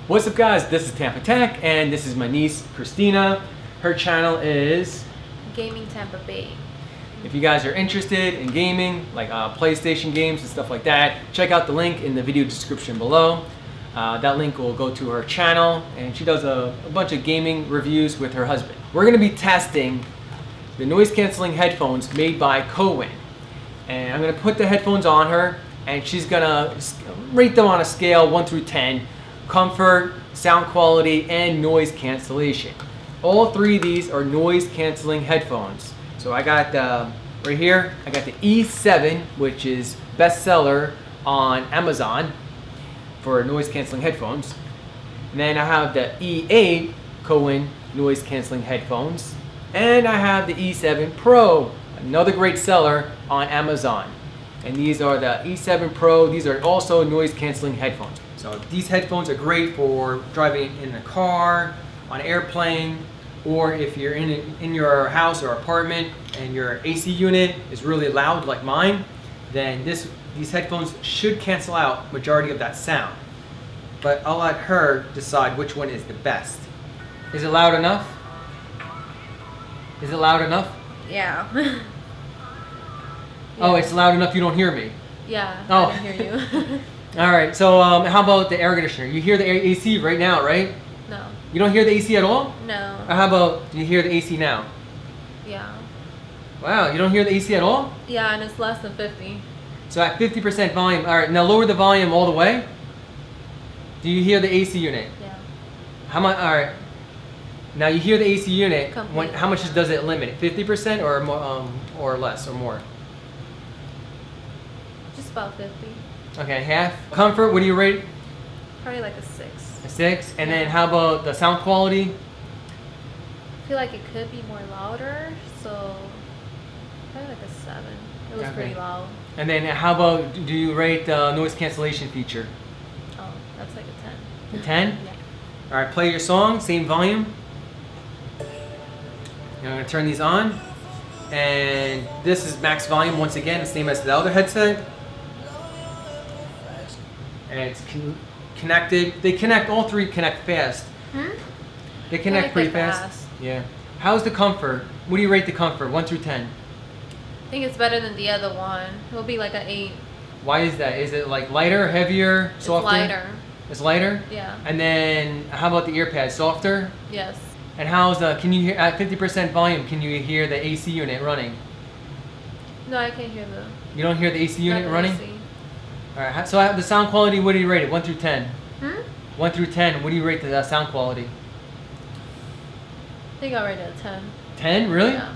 What's up guys, this is Tampa Tech and this is my niece Christina. Her channel is Gaming Tampa Bay. If you guys are interested in gaming, like PlayStation games and stuff like that, check out the link in the video description below. That link will go to her channel and she does a bunch of gaming reviews with her husband. We're going to be testing the noise cancelling headphones made by Cowin. And I'm going to put the headphones on her and she's going to rate them on a scale 1 through 10. Comfort, sound quality, and noise cancellation. All three of these are noise cancelling headphones. So I got right here, I got the E7, which is bestseller on Amazon for noise cancelling headphones. And then I have the E8 Cowin noise cancelling headphones. And I have the E7 Pro, another great seller on Amazon. And these are the E7 Pro. These are also noise cancelling headphones. So these headphones are great for driving in a car, on an airplane, or if you're in your house or apartment and your AC unit is really loud like mine, then these headphones should cancel out majority of that sound. But I'll let her decide which one is the best. Is it loud enough? Is it loud enough? Yeah. Oh, it's loud enough you don't hear me? Yeah, oh. I can hear you. All right, so how about the air conditioner? You hear the AC right now, right? No. You don't hear the AC at all? No. Or how about, do you hear the AC now? Yeah. Wow, you don't hear the AC at all? Yeah, and it's less than 50. So at 50% volume, all right, now lower the volume all the way. Do you hear the AC unit? Yeah. How much, all right. Now you hear the AC unit, Completely. how much does it limit? 50% or more, or less or more? Just about 50. Okay, half. Comfort, what do you rate? Probably like a 6. A 6. And Yeah. then how about the sound quality? I feel like it could be more louder, so probably like a 7. It was Okay. pretty loud. And then how about, do you rate the noise cancellation feature? Oh, that's like a 10. A 10? Yeah. All right, play your song, same volume. And I'm gonna turn these on. And this is max volume once again, the same as the other headset. And it's connected. They connect, all three connect fast. They connect like pretty they're fast. Yeah. How's the comfort? What do you rate the comfort, 1 through 10? I think it's better than the other one. It will be like an 8. Why is that? Is it like lighter, heavier, softer? It's lighter. It's lighter? Yeah. And then how about the ear pads, softer? Yes. And how's the, can you hear, at 50% volume, can you hear the AC unit running? No, I can't hear the. You don't hear the AC unit not the running? AC. Alright, so the sound quality, what do you rate it? 1 through 10? 1 through 10, what do you rate the sound quality? I think I rated a 10. 10? Really? Yeah.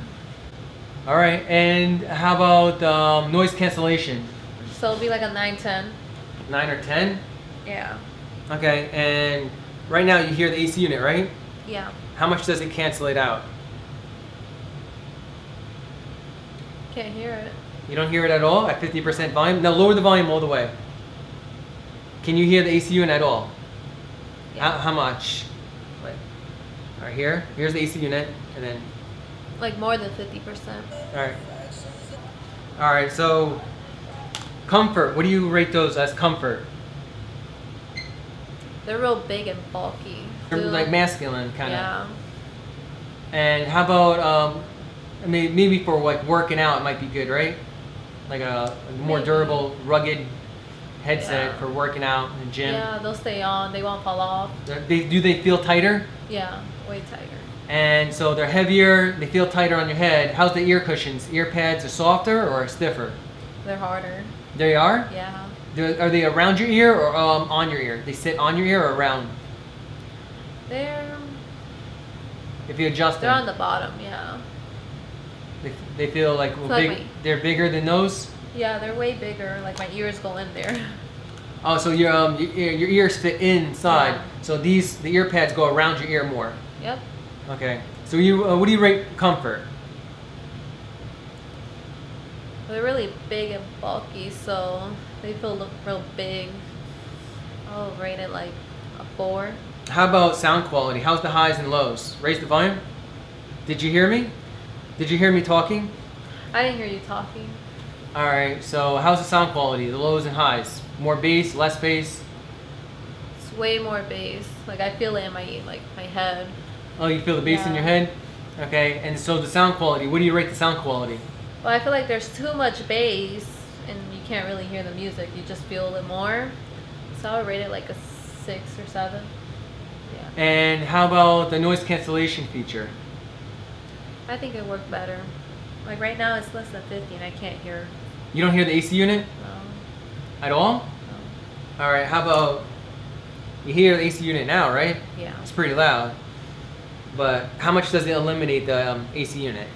Alright, and how about noise cancellation? So it'll be like a 9-10. 9 or 10? Yeah. Okay, and right now you hear the AC unit, right? Yeah. How much does it cancel it out? Can't hear it. You don't hear it at all at 50% volume? Now lower the volume all the way. Can you hear the AC unit at all? Yeah. How much? Wait. All right, here. Here's the AC unit, and then. Like more than 50%. All right. All right. So, comfort. What do you rate those as comfort? They're real big and bulky. They're like masculine kind of. Yeah. And how about I mean, maybe for like working out, it might be good, right? Like a more Maybe. durable, rugged headset Yeah. for working out in the gym. Yeah, they'll stay on. They won't fall off. Do they feel tighter? Yeah, way tighter. And so they're heavier, they feel tighter on your head. How's the ear cushions? Ear pads are softer or stiffer? They're harder. They are? Yeah. Are they around your ear or on your ear? They sit on your ear or around? They're If you adjust on them, the bottom. Yeah. they feel like, It's like big, they're bigger than those? Yeah, they're way bigger. Like my ears go in there. Oh, so your ears fit inside. Yeah. So the ear pads go around your ear more. Yep. Okay. So you what do you rate comfort? They're really big and bulky, so they feel real big. I'll rate it like a 4. How about sound quality? How's the highs and lows? Raise the volume. Did you hear me? Did you hear me talking? I didn't hear you talking. All right. So how's the sound quality? The lows and highs. More bass, less bass. It's way more bass. Like I feel it in my head. Oh, you feel the bass in Yeah. your head? Okay, and so the sound quality, what do you rate the sound quality? Well, I feel like there's too much bass and you can't really hear the music. You just feel it more. So I would rate it like a 6 or 7. Yeah. And how about the noise cancellation feature? I think it worked better. Like right now it's less than 50 and I can't hear. You don't hear the AC unit at all? No. All right, how about, you hear the AC unit now, right? Yeah. It's pretty loud. But how much does it eliminate the AC unit?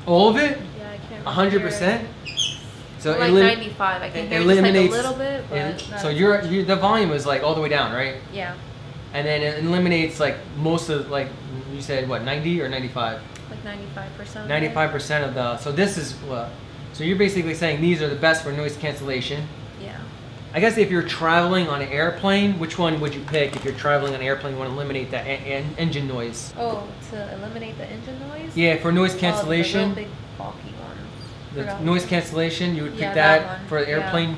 All of it? Yeah, I can't really 100%? hear it. So Like 95. I can hear just like a little bit, but not so as your much. the volume is like all the way down, right? Yeah, And then it eliminates like most of, like you said, what, 90 or 95? like 95%. 95% of the, so this is what, so you're basically saying these are the best for noise cancellation. Yeah. I guess if you're traveling on an airplane, which one would you pick if you're traveling on an airplane, you want to eliminate that engine noise? Oh, to eliminate the engine noise? Yeah, for noise Oh, cancellation, the real big bulky ones. the Forgot noise which cancellation, you would pick Yeah, that, that one, for the yeah. airplane.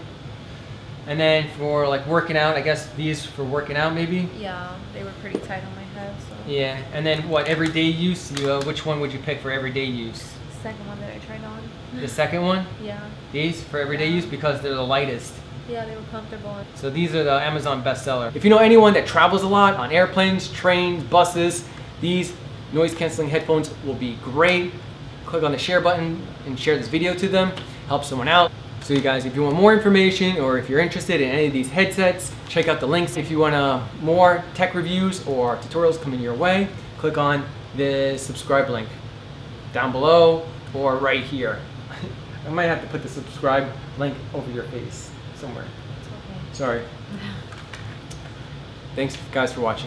And then for like working out, I guess these for working out maybe? one. Yeah, they were pretty tight on my head, so. Yeah, and then what, everyday use, you, which one would you pick for everyday use? Second one that I tried on. The second one? Yeah. These for everyday use because they're the lightest. Yeah, they were comfortable. So these are the Amazon bestseller. If you know anyone that travels a lot on airplanes, trains, buses, these noise canceling headphones will be great. Click on the share button and share this video to them. Help someone out. So you guys, if you want more information or if you're interested in any of these headsets, check out the links. If you want more tech reviews or tutorials coming your way, click on the subscribe link down below or right here. I might have to put the subscribe link over your face somewhere. It's okay. Sorry. Thanks guys for watching.